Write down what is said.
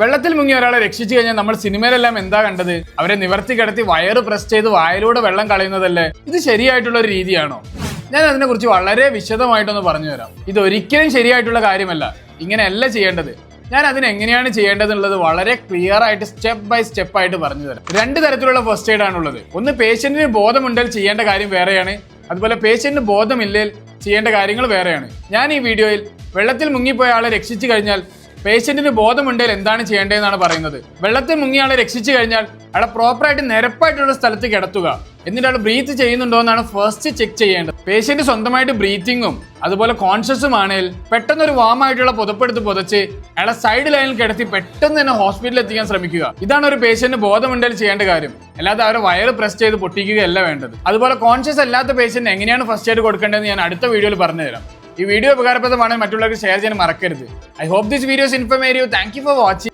വെള്ളത്തിൽ മുങ്ങി ഒരാളെ രക്ഷിച്ചു കഴിഞ്ഞാൽ നമ്മൾ സിനിമയിലെല്ലാം എന്താ കണ്ടത്? അവരെ നിവർത്തി കിടത്തി വയറ് പ്രസ് ചെയ്ത് വായിലൂടെ വെള്ളം കളയുന്നതല്ലേ? ഇത് ശരിയായിട്ടുള്ള ഒരു രീതിയാണോ? ഞാൻ അതിനെക്കുറിച്ച് വളരെ വിശദമായിട്ടൊന്ന് പറഞ്ഞു തരാം. ഇത് ഒരിക്കലും ശരിയായിട്ടുള്ള കാര്യമല്ല. ഇങ്ങനെയല്ല ചെയ്യേണ്ടത്. ഞാൻ അതിനെങ്ങനെയാണ് ചെയ്യേണ്ടതെന്നുള്ളത് വളരെ ക്ലിയർ ആയിട്ട് സ്റ്റെപ്പ് ബൈ സ്റ്റെപ്പ് ആയിട്ട് പറഞ്ഞു തരാം. രണ്ട് തരത്തിലുള്ള ഫസ്റ്റ് എയ്ഡ് ആണുള്ളത്. ഒന്ന് പേഷ്യന്റിന് ബോധമുണ്ടെങ്കിൽ ചെയ്യേണ്ട കാര്യം വേറെയാണ്, അതുപോലെ പേഷ്യന്റിന് ബോധമില്ലെങ്കിൽ ചെയ്യേണ്ട കാര്യങ്ങൾ വേറെയാണ്. ഞാൻ ഈ വീഡിയോയിൽ വെള്ളത്തിൽ മുങ്ങിപ്പോയ ആളെ രക്ഷിച്ചു കഴിഞ്ഞാൽ പേഷ്യന്റിന് ബോധമുണ്ടെങ്കിൽ എന്താണ് ചെയ്യേണ്ടതെന്നാണ് പറയുന്നത്. വെള്ളത്തിൽ മുങ്ങിയ ആളെ രക്ഷിച്ചു കഴിഞ്ഞാൽ അയാളെ പ്രോപ്പറായിട്ട് നിരപ്പായിട്ടുള്ള സ്ഥലത്ത് കിടത്തുക. എന്നിട്ട് അയാൾ ബ്രീത്ത് ചെയ്യുന്നുണ്ടോ എന്നാണ് ഫസ്റ്റ് ചെക്ക് ചെയ്യേണ്ടത്. പേഷ്യന്റ് സ്വന്തമായിട്ട് ബ്രീത്തിങ്ങും അതുപോലെ കോൺഷ്യസും ആണെങ്കിൽ പെട്ടെന്നൊരു വാമായിട്ടുള്ള പുതപ്പെടുത്ത് പുതച്ച് അയാളെ സൈഡ് ലൈനിൽ കിടത്തി പെട്ടെന്ന് തന്നെ ഹോസ്പിറ്റലിൽ എത്തിക്കാൻ ശ്രമിക്കുക. ഇതാണ് ഒരു പേഷ്യന്റ് ബോധമുണ്ടെങ്കിൽ ചെയ്യേണ്ട കാര്യം. അല്ലാതെ അവരെ വയറ് പ്രസ് ചെയ്ത് പൊട്ടിക്കുകയല്ല വേണ്ടത്. അതുപോലെ കോൺഷ്യസ് അല്ലാത്ത പേഷ്യന്റ് എങ്ങനെയാണ് ഫസ്റ്റ് എയ്ഡ് കൊടുക്കേണ്ടതെന്ന് ഞാൻ അടുത്ത വീഡിയോയിൽ പറഞ്ഞുതരാം. ഈ വീഡിയോ ഉപകാരപ്രദമാണെങ്കിൽ മറ്റുള്ളവർക്ക് ഷെയർ ചെയ്യാൻ മറക്കരുത്. I hope this video is informative. Thank you for watching.